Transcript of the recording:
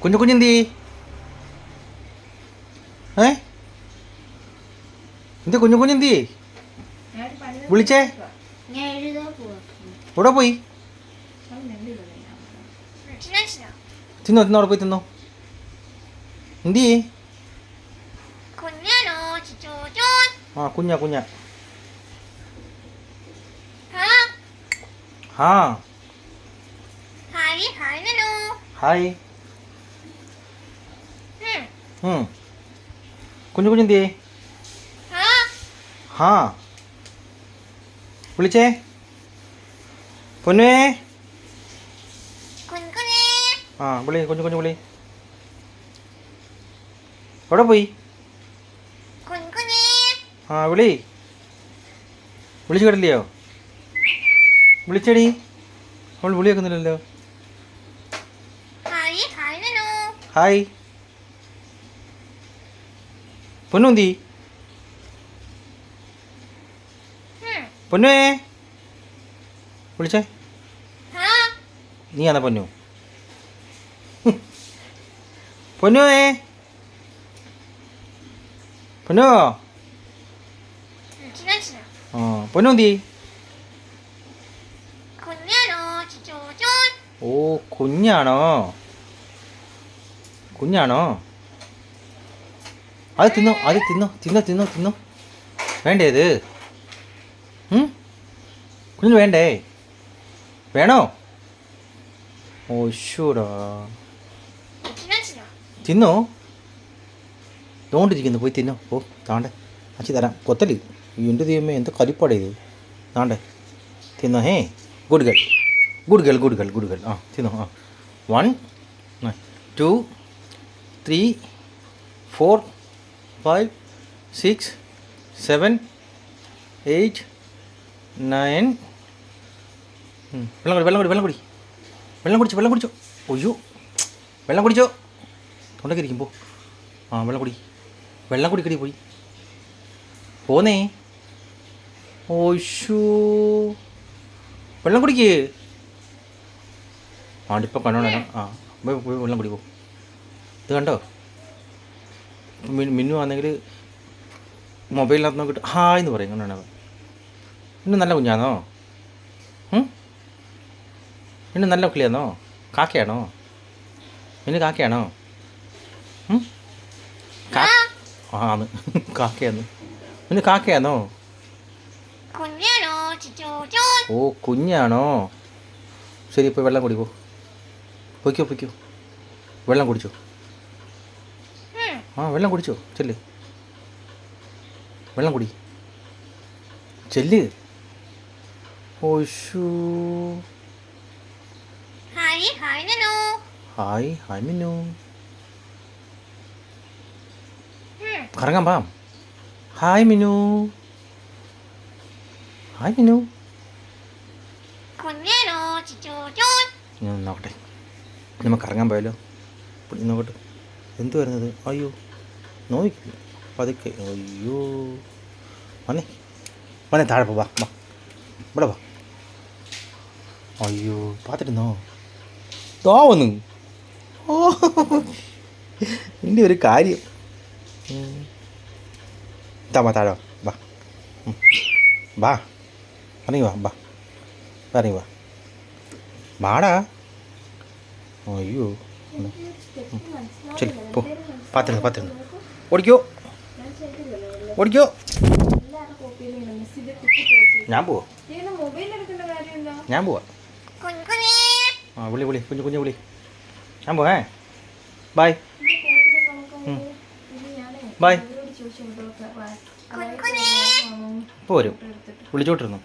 കുഞ്ഞു കുഞ്ഞെന്തി എന്ത് കുഞ്ഞു കുഞ്ഞെന്തി വിളിച്ചേ എവിടെ പോയി തിന്നോ തിന്നോ അവിടെ പോയി തിന്നോ എന്തി ആ കുഞ്ഞാ കുഞ്ഞാ ഹാ ഹായ് കുഞ്ഞു കുഞ്ഞെന്തി ഹാ വിളിച്ചേ പൊന്നേ ആ വിളി കുഞ്ഞു കുഞ്ഞു വിളി എവിടെ പോയി ആ വിളി വിളിച്ചു കേട്ടില്ലയോ വിളിച്ചടി അവൾ വിളി വെക്കുന്നില്ലല്ലോ ഹായ് പൊന്നു എന്തി പൊന്നുവേ വിളിച്ചേ നീയാണോ പൊന്നു പൊന്നുവേ പൊന്നു ആ പൊന്നു എന്തി ഓ കുഞ്ഞാണോ കുഞ്ഞാണോ അത് തിന്നോ അത് തിന്നോ തിന്നോ തിന്നോ തിന്നോ വേണ്ടേ ഇത് കുഞ്ഞിന് വേണ്ടേ വേണോ ഓ ഷൂടാ തിന്നോ തോണ്ടിരിക്കുന്നു പോയി തിന്നോ ഓ താണ്ടെ അച്ഛി തരാം കൊത്തല് എൻ്റെ ദൈവമേ എന്താ കരിപ്പാടേ ഇത് താണ്ടെ തിന്നോ ഹേ good girl good girl good girl good girl ആ തിന്നോ ആ 1 2 3 4 5 6 7 8 9 വെള്ളം കുടി വെള്ളം കുടി വെള്ളം കുടി വെള്ളം കുടിച്ചോ വെള്ളം കുടിച്ചോ ഒയ്യോ വെള്ളം കുടിച്ചോ തൊണ്ടൊക്കെ ഇരിക്കും പോ ആ വെള്ളം കുടി വെള്ളം കുടിക്കടി പോയി പോന്നേ ഓശോ വെള്ളം കുടിക്ക് ആണ്ടിപ്പോൾ കണ്ടോണ ആ പോയി വെള്ളം കുടിക്കോ ഇത് കണ്ടോ മിന്നു ആണെങ്കിൽ മൊബൈലിനകത്ത് നോക്കിയിട്ട് ഹായ് എന്ന് പറയും കണ്ടോ ഇന്ന് നല്ല കുഞ്ഞാണോ ഇന്ന് നല്ല കിളിയാണോ കാക്കയാണോ ഇന്ന് കാക്കയാണോ ആന്ന് കാക്കയാന്ന് ഇന്ന് കാക്കയാണോ ഓ കുഞ്ഞാണോ ശരി ഇപ്പോൾ വെള്ളം കുടിക്കോ പൊയ്ക്കോ പൊയ്ക്കോ വെള്ളം കുടിച്ചോ ആ വെള്ളം കുടിച്ചോ ചെല്ല് വെള്ളം കുടി ചെല്ല് ഓശു ഹായ് ഹായ് മിന്നു കറങ്ങാൻ പാം ഹായ് മിന്നു ഹായ് മിന്നു നോക്കട്ടെ നമുക്ക് കറങ്ങാൻ പോയാലോ നോക്കട്ടെ എന്തു വരുന്നത് അയ്യോ നോക്കി പതുക്കെ അയ്യോ വന്നേ വന്നേ താഴെ പോ വാ വാ ഇവിടെ വാ അയ്യോ പാത്തിരുന്നോ തോന്നു ഓ എൻ്റെ ഒരു കാര്യം താ താഴെ വാ വാ ഇറങ്ങി വാ വാ ഇറങ്ങി വാ വാടാ അയ്യോ ശരി പോ പാത്തിരുന്നു ഓടിക്കോ ഓടിക്കോ ഞാൻ പോവാ ഞാൻ പോവാ ആ വിളി വിളി കുഞ്ഞു കുഞ്ഞു വിളി ഞാൻ പോവേ ബൈ ബൈ പോരും വിളിച്ചോട്ടിരുന്നു